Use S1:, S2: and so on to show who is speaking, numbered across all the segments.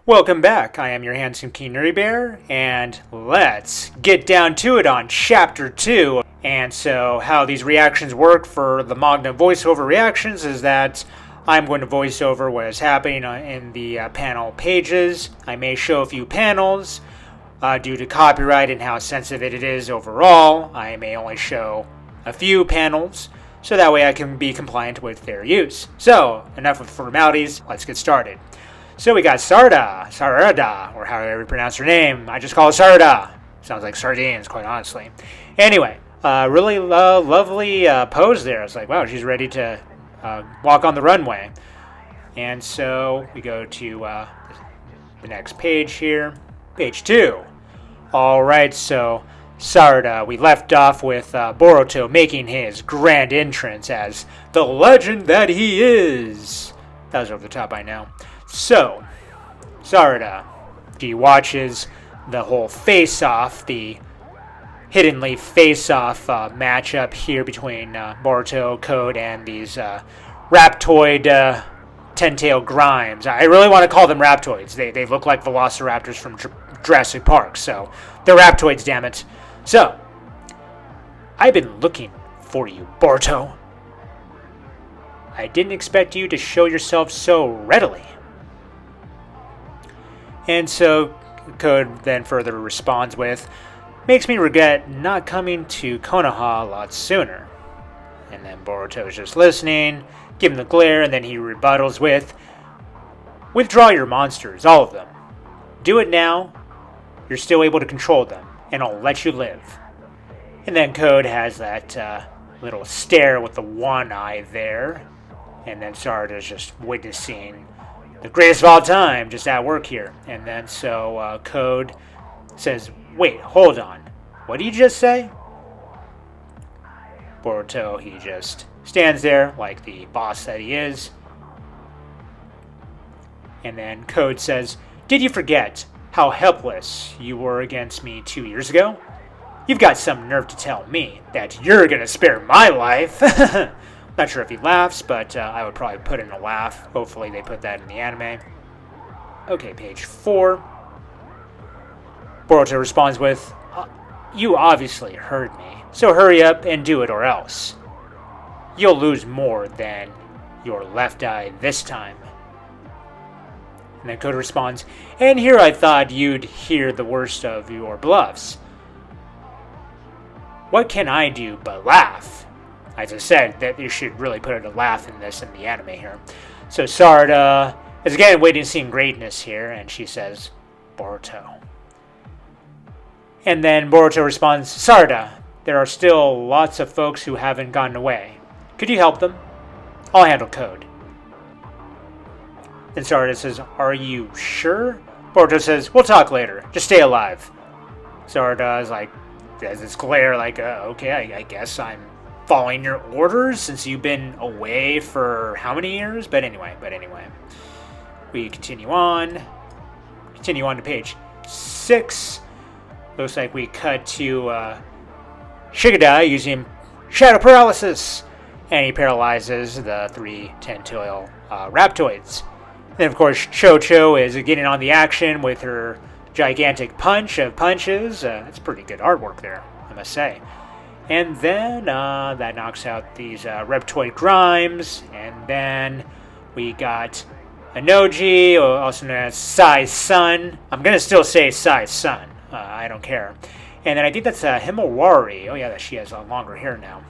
S1: Welcome back, I am your handsome King Nerdy Bear, and let's get down to it on Chapter 2. And so how these reactions work for the Magna voiceover reactions is that I'm going to voice over what is happening in the panel pages. I may show a few panels due to copyright and how sensitive it is overall. I may only show a few panels, so that way I can be compliant with fair use. So, enough with formalities, let's get started. So we got Sarada, or however you pronounce her name. I just call her Sarada. Sounds like sardines, quite honestly. Anyway, really lovely pose there. It's like, wow, she's ready to walk on the runway. And so we go to the next page here. Page 2. All right, so Sarada, we left off with Boruto making his grand entrance as the legend that he is. That was over the top, I know. So, Sarada, she watches the whole face-off, the hiddenly face-off matchup here between Boruto, Code, and these Raptoid ten-tail grimes. I really want to call them Raptoids. They look like velociraptors from Jurassic Park, so they're Raptoids, damn it. So, I've been looking for you, Boruto. I didn't expect you to show yourself so readily. And so, Code then further responds with, makes me regret not coming to Konoha a lot sooner. And then Boruto is just listening, giving the glare, and then he rebuttals with, withdraw your monsters, all of them. Do it now, you're still able to control them, and I'll let you live. And then Code has that little stare with the one eye there, and then Sarada is just witnessing the greatest of all time, just at work here. And then so Code says, wait, hold on. What did you just say? Boruto, he just stands there like the boss that he is. And then Code says, did you forget how helpless you were against me 2 years ago? You've got some nerve to tell me that you're gonna spare my life. Not sure if he laughs, but I would probably put in a laugh. Hopefully they put that in the anime. Okay, page 4. Boruto responds with, you obviously heard me, so hurry up and do it or else. You'll lose more than your left eye this time. And then Code responds, and here I thought you'd hear the worst of your bluffs. What can I do but laugh? As I said, that you should really put a laugh in this in the anime here. So Sarada is again witnessing greatness here, and she says, Boruto. And then Boruto responds, Sarada, there are still lots of folks who haven't gotten away. Could you help them? I'll handle Code. Then Sarada says, are you sure? Boruto says, we'll talk later. Just stay alive. Sarada is like, has this glare like, okay, I guess I'm following your orders since you've been away for how many years? But anyway, we continue on to page 6. Looks like we cut to Shigadai using shadow paralysis, and he paralyzes the 3 ten-tail Raptoids. Then of course Chocho is getting on the action with her gigantic punch of punches. That's pretty good artwork there, I must say. And then that knocks out these Reptoid Grimes. And then we got Anoji, also known as Sai's son. I'm going to still say Sai's son. I don't care. And then I think that's Himawari. Oh yeah, she has longer hair now.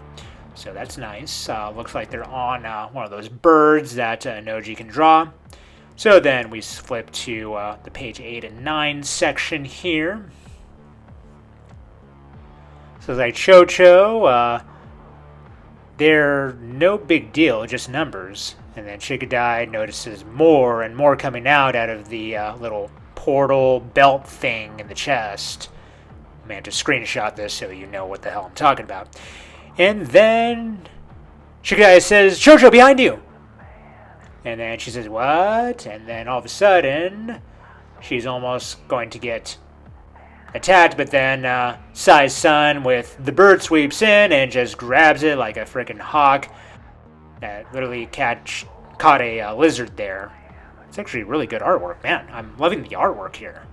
S1: So that's nice. Looks like they're on one of those birds that Anoji can draw. So then we flip to the page 8 and 9 section here. So like Chocho, they're no big deal, just numbers. And then Shigadai notices more and more coming out of the little portal belt thing in the chest. Man, to screenshot this so you know what the hell I'm talking about. And then Shigadai says, Chocho, behind you! And then she says, what? And then all of a sudden, she's almost going to get attacked, but then Sai's son with the bird sweeps in and just grabs it like a freaking hawk. Literally caught a lizard there. It's actually really good artwork, man. I'm loving the artwork here.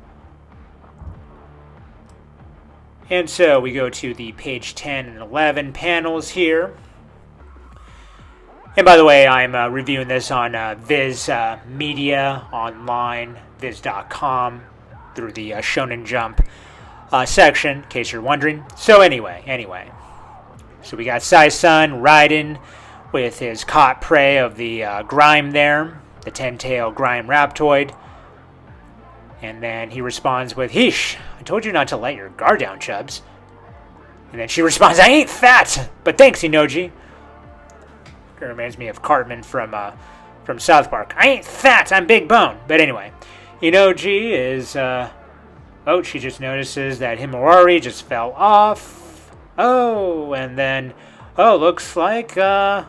S1: And so we go to the page 10 and 11 panels here. And by the way, I'm reviewing this on Viz Media online, viz.com, through the Shonen Jump section, in case you're wondering. So anyway. So we got Sai's son riding with his caught prey of the grime there, the 10-tail grime raptoid. And then he responds with, "Heesh, I told you not to let your guard down, Chubs." And then she responds, "I ain't fat, but thanks, Inoji." It reminds me of Cartman from South Park. "I ain't fat, I'm big bone." But anyway, Inoji is, she just notices that Himawari just fell off. And then, looks like, oh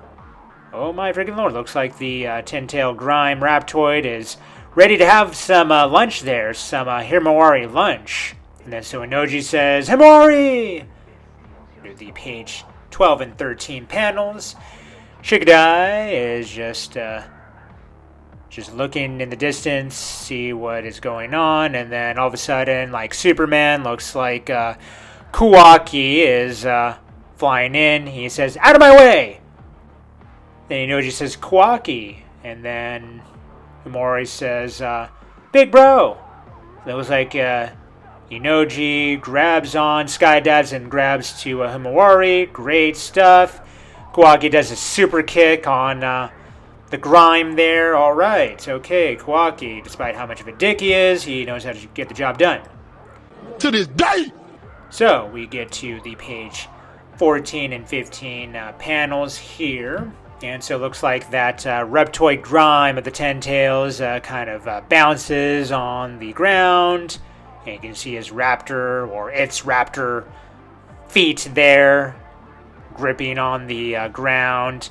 S1: my freaking lord, looks like the 10-tail grime raptoid is ready to have some lunch there, some Himawari lunch. And then so Inoji says, "Himawari!" To the page 12 and 13 panels. Shikadai is just looking in the distance, see what is going on, and then all of a sudden, like Superman, looks like Kawaki is flying in. He says, "Out of my way!" Then Inoji says, "Kawaki," and then Himawari says, "Big bro." And it looks like Inoji grabs on, skydives and grabs to Himawari. Great stuff. Kawaki does a super kick on the grime there. All right, okay, Kawaki, despite how much of a dick he is, he knows how to get the job done.
S2: To this day!
S1: So we get to the page 14 and 15 panels here. And so it looks like that reptoid grime of the 10 tails kind of bounces on the ground. And you can see his raptor, or its raptor feet there, gripping on the ground.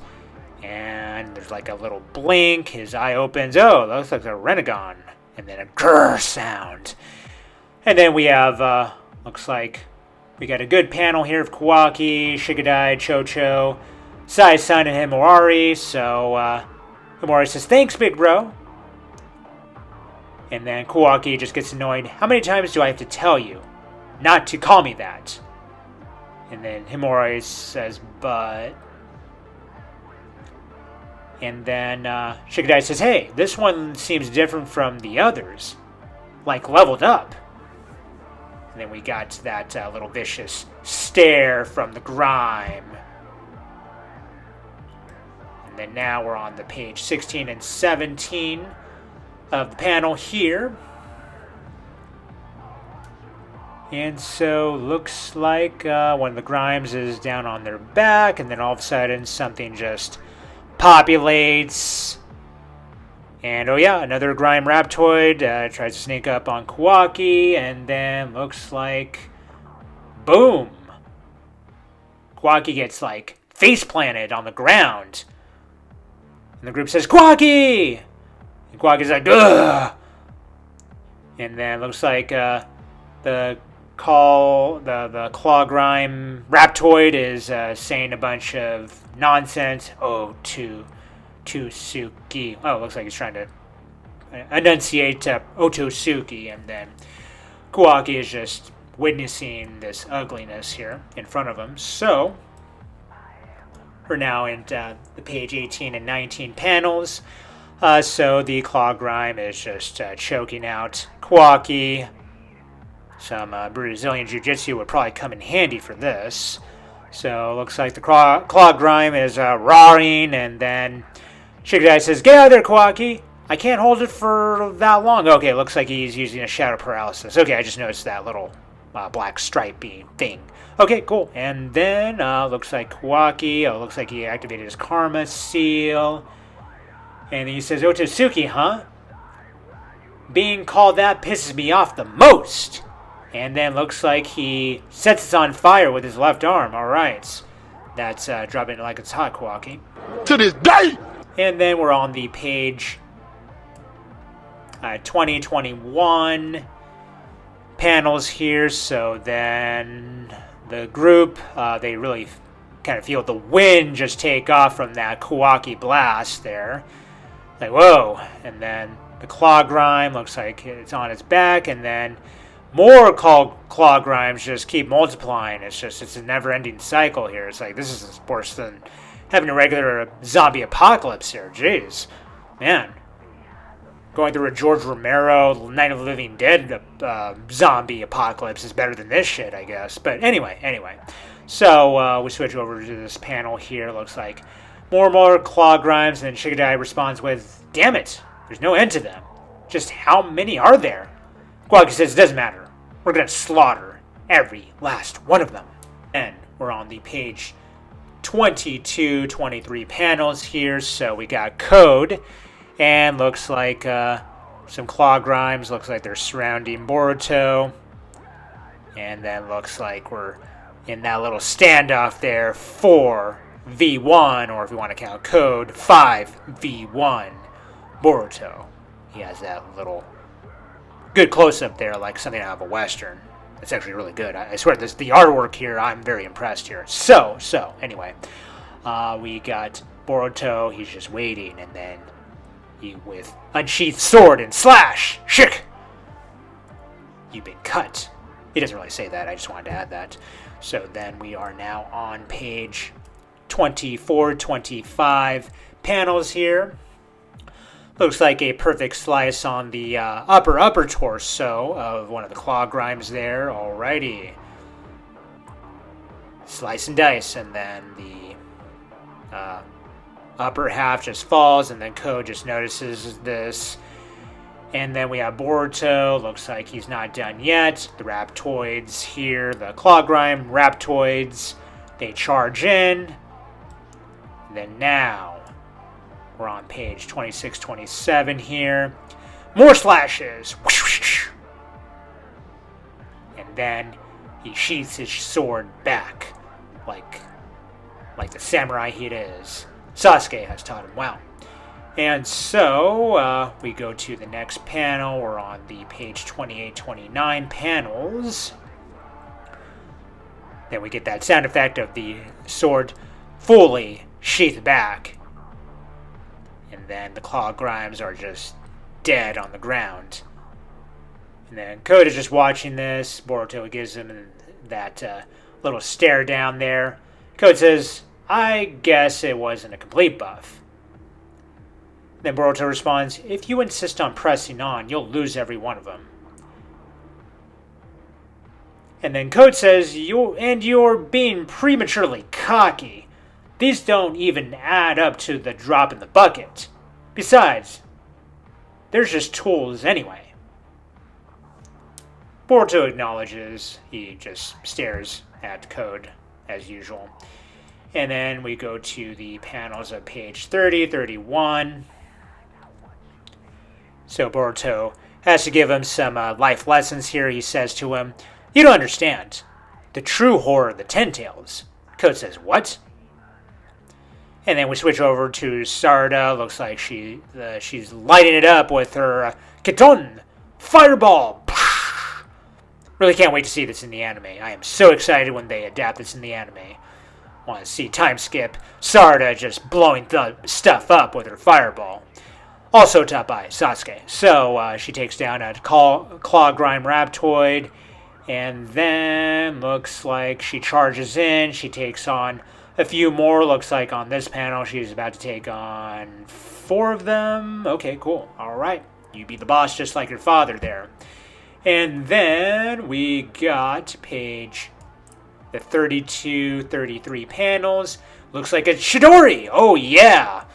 S1: And there's like a little blink. His eye opens. Oh, that looks like a Renegon. And then a grrr sound. And then we have, looks like we got a good panel here of Kawaki, Shikadai, Chocho, Sai's son, and Himawari. So Himawari says, "Thanks, big bro." And then Kawaki just gets annoyed. "How many times do I have to tell you not to call me that?" And then Himawari says, "But..." And then Shikadai says, "Hey, this one seems different from the others. Like leveled up." And then we got that little vicious stare from the grime. And then now we're on the page 16 and 17 of the panel here. And so looks like one of the grimes is down on their back, and then all of a sudden something just populates. And oh yeah, another grime raptoid tries to sneak up on Kawaki, and then looks like, boom! Kawaki gets like face planted on the ground. And the group says, "Kawaki!" And Kawaki's like, "Ugh!" And then looks like the claw grime raptoid is saying a bunch of nonsense. "Oh, to Suki." Oh, it looks like he's trying to enunciate Otosuki, and then Kawaki is just witnessing this ugliness here in front of him. So we're now in the page 18 and 19 panels. So the claw grime is just choking out Kawaki. Some Brazilian Jiu-Jitsu would probably come in handy for this. So it looks like the claw grime is roaring, and then Shikadai says, "Get out of there, Kawaki! I can't hold it for that long." Okay, it looks like he's using a shadow paralysis. Okay, I just noticed that little black stripey thing. Okay, cool. And then looks like Kawaki, looks like he activated his karma seal. And then he says, "Otosuki, huh? Being called that pisses me off the most." And then looks like he sets it on fire with his left arm. All right. That's dropping it like it's hot, Kawaki.
S2: To this day!
S1: And then we're on the page 2021 panels here. So then the group, they really kind of feel the wind just take off from that kawaki blast there. Like, whoa. And then the claw grime looks like it's on its back, and then more claw grimes just keep multiplying. It's a never-ending cycle here. It's like, this is worse than having a regular zombie apocalypse here. Jeez. Man. Going through a George Romero Night of the Living Dead zombie apocalypse is better than this shit, I guess. But anyway. So we switch over to this panel here. Looks like more and more claw grimes, and then Shigadai responds with, damn it, there's no end to them. Just how many are there? Kawaki says, it doesn't matter. We're going to slaughter every last one of them. And we're on the page 22, 23 panels here. So we got Code, and looks like some claw grimes. Looks like they're surrounding Boruto. And then looks like we're in that little standoff there, 4v1, or if you want to count Code, 5v1 Boruto. He has that little good close-up there, like something out of a Western. It's actually really good. I swear, the artwork here, I'm very impressed here. So, anyway, we got Boruto. He's just waiting, and then he, with unsheathed sword and slash, shik! You've been cut. He doesn't really say that. I just wanted to add that. So then we are now on page 24, 25 panels here. Looks like a perfect slice on the upper torso of one of the claw grimes there. Alrighty. Slice and dice, and then the upper half just falls, and then Code just notices this. And then we have Boruto. Looks like he's not done yet. The Raptoids here, the claw grime Raptoids, they charge in. And then now we're on page 26, 27 here. More slashes. And then he sheaths his sword back like the samurai he is. Sasuke has taught him well. And so we go to the next panel. We're on the page 28, 29 panels. Then we get that sound effect of the sword fully sheathed back. And then the claw grimes are just dead on the ground. And then Code is just watching this. Boruto gives him that little stare down there. Code says, I guess it wasn't a complete buff. Then Boruto responds, if you insist on pressing on, you'll lose every one of them. And then Code says, you're being prematurely cocky. These don't even add up to the drop in the bucket. Besides, they're just tools anyway. Boruto acknowledges. He just stares at Code as usual. And then we go to the panels of page 30, 31. So Boruto has to give him some life lessons here. He says to him, you don't understand. The true horror of the Ten Tails. Code says, what? And then we switch over to Sarda. Looks like she's lighting it up with her Keton Fireball. Really can't wait to see this in the anime. I am so excited when they adapt this in the anime. Want to see time skip Sarda just blowing stuff up with her Fireball. Also taught by Sasuke. So she takes down a claw grime Raptoid. And then looks like she charges in. She takes on a few more. Looks like on this panel she's about to take on 4 of them. Okay, cool. All right. You be the boss just like your father there. And then we got page the 32, 33 panels. Looks like it's Chidori. Oh, yeah.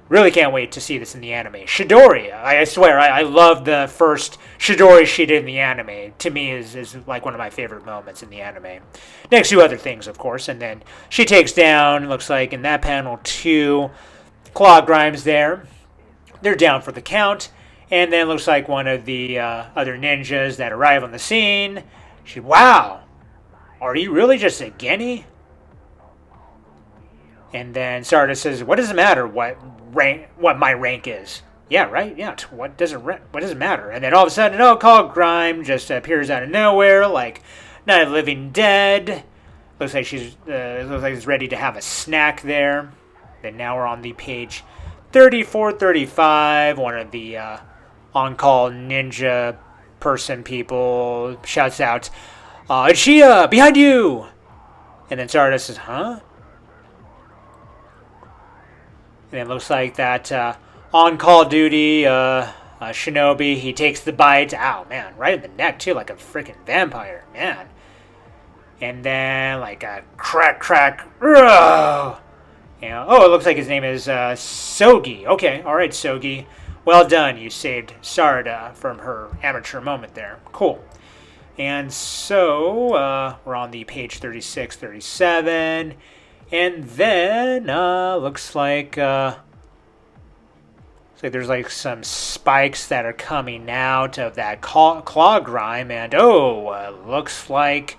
S1: Really can't wait to see this in the anime. Chidori. I swear, I love the first Chidori she did in the anime. To me, is like one of my favorite moments in the anime. Next to other things, of course. And then she takes down, looks like in that panel, 2 claw grimes there. They're down for the count. And then looks like one of the other ninjas that arrive on the scene. Wow. Are you really just a Genny? And then Sarda says, what does it matter? what my rank is. Yeah, right. Yeah, what does it matter? And then all of a sudden, Call Grime just appears out of nowhere, like Night of the Living Dead. Looks like she's ready to have a snack there. Then now we're on the page 3435. One of the on-call ninja person people shouts out, "Ishia, behind you!" And then Stardust says, "Huh?" And it looks like that on-call duty shinobi, he takes the bite. Ow, man, right in the neck, too, like a freaking vampire, man. And then, like a crack, crack, ugh. You know, it looks like his name is Sogi. Okay, all right, Sogi. Well done. You saved Sarada from her amateur moment there. Cool. And so, we're on the page 36, 37. And then, looks like there's like some spikes that are coming out of that claw grime. And, looks like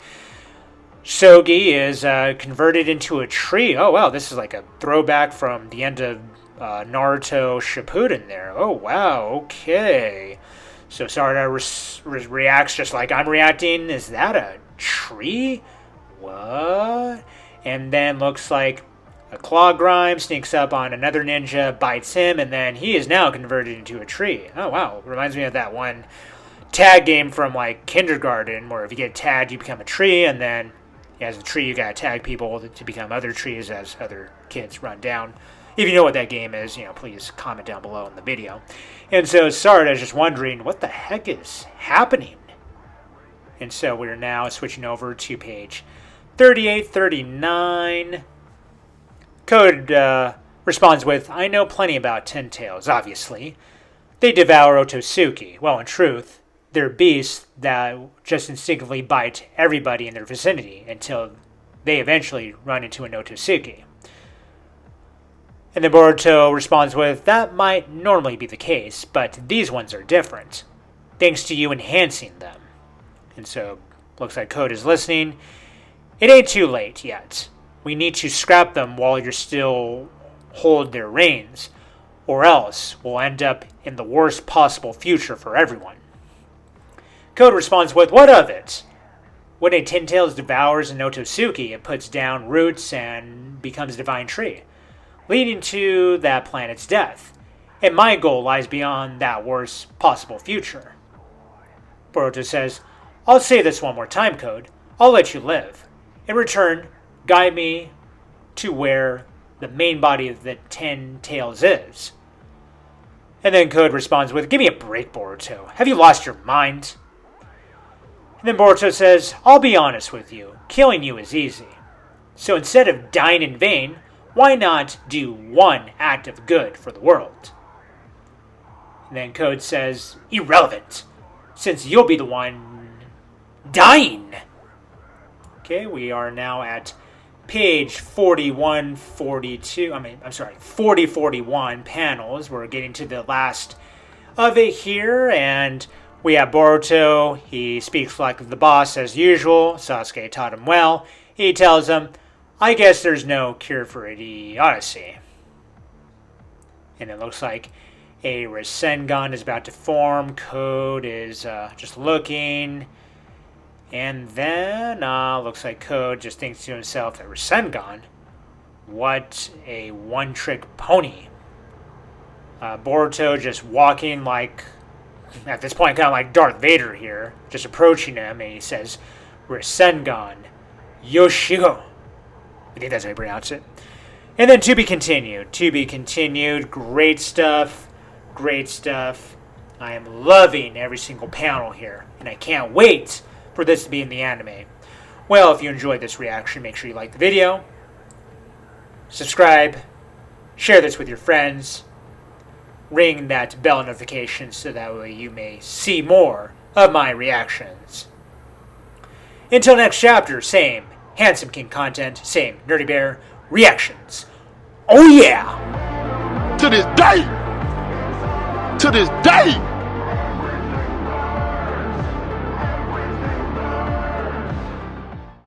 S1: Sogi is converted into a tree. Oh, wow, this is like a throwback from the end of Naruto Shippuden there. Oh, wow, okay. So Sarada reacts just like I'm reacting. Is that a tree? What? And then looks like a claw grime sneaks up on another ninja, bites him, and then he is now converted into a tree. Oh, wow. Reminds me of that one tag game from like kindergarten where if you get tagged, you become a tree, and then as a tree, you gotta tag people to become other trees as other kids run down. If you know what that game is, please comment down below in the video. And so Sarada is just wondering, what the heck is happening? And so we're now switching over to page 3839. Code responds with, "I know plenty about Ten Tails, obviously. They devour Otosuki. Well, in truth, they're beasts that just instinctively bite everybody in their vicinity until they eventually run into an Otosuki." And then Boruto responds with, "That might normally be the case, but these ones are different, thanks to you enhancing them." And so, looks like Code is listening. "It ain't too late yet. We need to scrap them while you're still hold their reins, or else we'll end up in the worst possible future for everyone." Code responds with, "What of it? When a Ten Tails devours an Otosuki, it puts down roots and becomes a divine tree, leading to that planet's death. And my goal lies beyond that worst possible future." Boruto says, "I'll say this one more time, Code. I'll let you live. In return, guide me to where the main body of the Ten Tails is." And then Code responds with, "Give me a break, Boruto. Have you lost your mind?" And then Boruto says, "I'll be honest with you. Killing you is easy. So instead of dying in vain, why not do one act of good for the world?" And then Code says, "Irrelevant, since you'll be the one dying." Okay, we are now at page 4041 panels. We're getting to the last of it here, and we have Boruto. He speaks like the boss as usual. Sasuke taught him well. He tells him, "I guess there's no cure for idiocy." And it looks like a Rasengan is about to form. Code is just looking. And then, looks like Code just thinks to himself that Rasengan, what a one-trick pony. Boruto just walking like, at this point, kind of like Darth Vader here, just approaching him, and he says, "Rasengan, Yoshigo." I think that's how you pronounce it. And then to be continued. To be continued. Great stuff. Great stuff. I am loving every single panel here, and I can't wait for this to be in the anime. Well, if you enjoyed this reaction, make sure you like the video, subscribe, share this with your friends, ring that bell notification so that way you may see more of my reactions. Until next chapter, same Handsome King content, same Nerdy Bear reactions. Oh yeah!
S2: To this day! To this day!